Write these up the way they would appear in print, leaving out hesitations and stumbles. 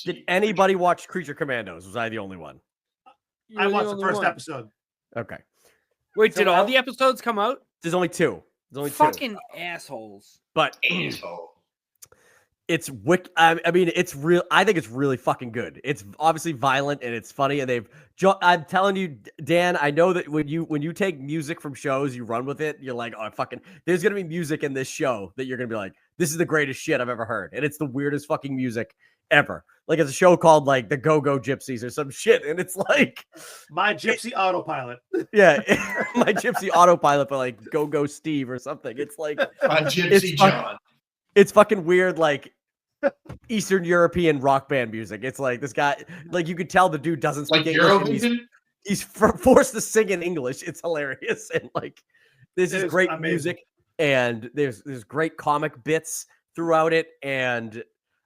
Did anybody watch Creature Commandos? Was I the only one? I watched the first episode. Okay. Wait, did all the episodes come out? There's only two. Fucking assholes. But it's I mean, it's real. I think it's really fucking good. It's obviously violent and it's funny. And I'm telling you, Dan, I know that when you take music from shows, you run with it. You're like, oh, fucking, there's going to be music in this show that you're going to be like, this is the greatest shit I've ever heard. And it's the weirdest fucking music ever. Like, it's a show called like the Go-Go Gypsies or some shit. And it's like My Gypsy Autopilot. Yeah. My Gypsy Autopilot, but like Go-Go Steve or something. It's like My Gypsy John. It's fucking weird, like Eastern European rock band music. It's like this guy, like you could tell the dude doesn't speak English. He's forced to sing in English. It's hilarious. And like, this is great music and there's great comic bits throughout it. And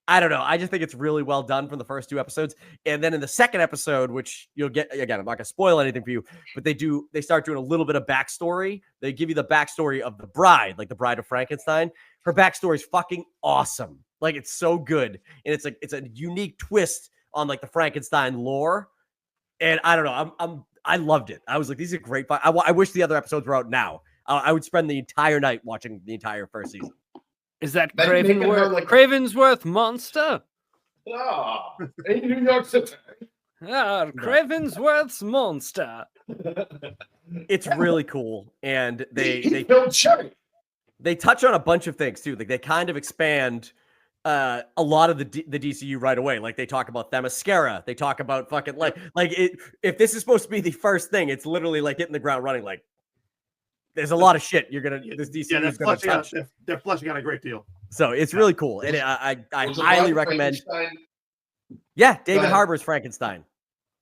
I don't know. I just think it's really well done from the first two episodes. And then in the second episode, which you'll get, again, I'm not going to spoil anything for you, but they start doing a little bit of backstory. They give you the backstory of the bride, like the Bride of Frankenstein. Her backstory is fucking awesome. Like, it's so good. And it's a unique twist on like the Frankenstein lore. And I don't know. I loved it. I was like, these are great. I wish the other episodes were out now. I would spend the entire night watching the entire first season. Is that Cravensworth Monster? Ah, in New York City. Cravensworth's Monster. It's really cool. And they killed Sherry. They touch on a bunch of things too. Like, they kind of expand a lot of the DCU right away. Like, they talk about Themyscira. They talk about fucking if this is supposed to be the first thing, it's literally like hitting the ground running. Like, there's a lot of shit this DCU is going to touch. They're fleshing out a great deal. So it's really cool. And I highly recommend. Yeah, David Harbour's Frankenstein.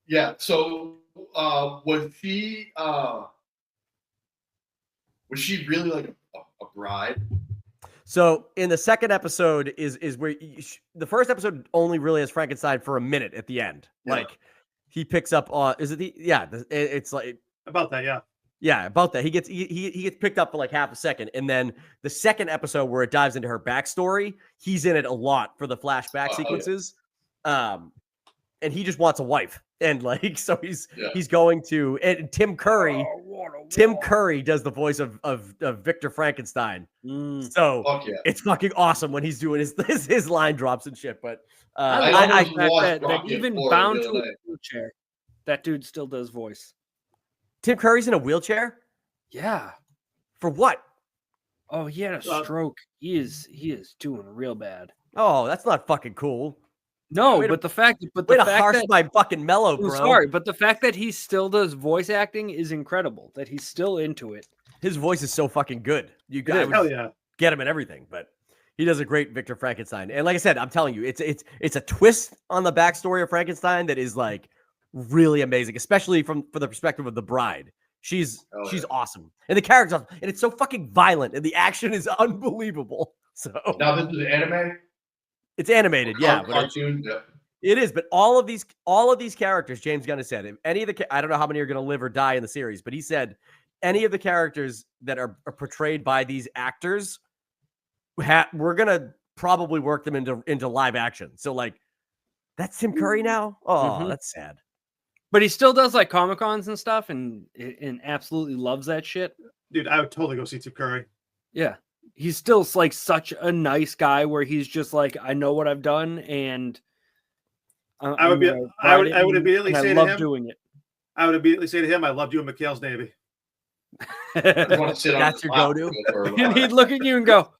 Yeah. So was she really like a bride? So in the second episode is where the first episode only really has Frankenstein for a minute at the end. Yeah. Like, he picks up on, it's like about that. Yeah. Yeah, about that. He gets picked up for like half a second. And then the second episode where it dives into her backstory, he's in it a lot for the flashback sequences. Yeah. And he just wants a wife. And like, so he's going to, and Tim Curry does the voice of Victor Frankenstein. So it's fucking awesome when he's doing his line drops and shit. But that even bound to a wheelchair, that dude still does voice. Tim Curry's in a wheelchair? Yeah. For what? Oh, he had a stroke. He is doing real bad. Oh, that's not fucking cool. No, but the fact that my fucking mellow, bro. Sorry, but the fact that he still does voice acting is incredible. That he's still into it. His voice is so fucking good. You guys get him in everything, but he does a great Victor Frankenstein. And like I said, I'm telling you, it's a twist on the backstory of Frankenstein that is like really amazing, especially from the perspective of the bride. She's awesome, and the characters, and it's so fucking violent, and the action is unbelievable. So now this is anime. It's animated, yeah, cartoon. It is. But all of these characters, James Gunn has said, if any of the, I don't know how many are going to live or die in the series, but he said any of the characters that are portrayed by these actors, we're gonna probably work them into live action. So like, that's Tim Curry now. Oh, that's sad. But he still does like Comic-Cons and stuff, and absolutely loves that shit. Dude, I would totally go see Tim Curry. Yeah. He's still like such a nice guy where he's just like, I know what I've done, and I would immediately say to him, doing it. I would immediately say to him, I loved you in McHale's Navy. That's your go-to. And he'd look at you and go,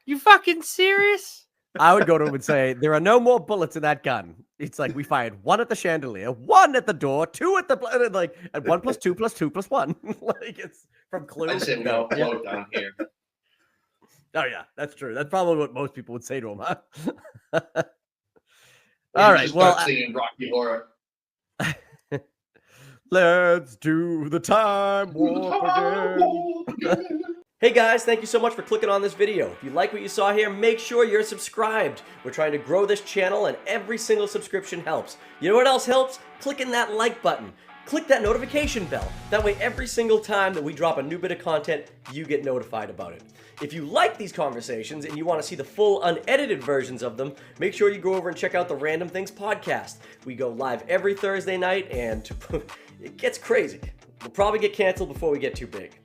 "You fucking serious?" I would go to him and say, there are no more bullets in that gun. It's like, we fired 1 at the chandelier, 1 at the door, 2 at the, like, and 1 + 2 + 2 + 1. Like, it's from Clue. I said, no, float down here. Oh, yeah, that's true. That's probably what most people would say to him, huh? All right, well. Singing Rocky Horror. Let's do the time warp again. Hey guys, thank you so much for clicking on this video. If you like what you saw here, make sure you're subscribed. We're trying to grow this channel, and every single subscription helps. You know what else helps? Clicking that like button. click that notification bell. That way every single time that we drop a new bit of content, you get notified about it. If you like these conversations and you want to see the full unedited versions of them, make sure you go over and check out the Random Things podcast. We go live every Thursday night and it gets crazy. We'll probably get canceled before we get too big.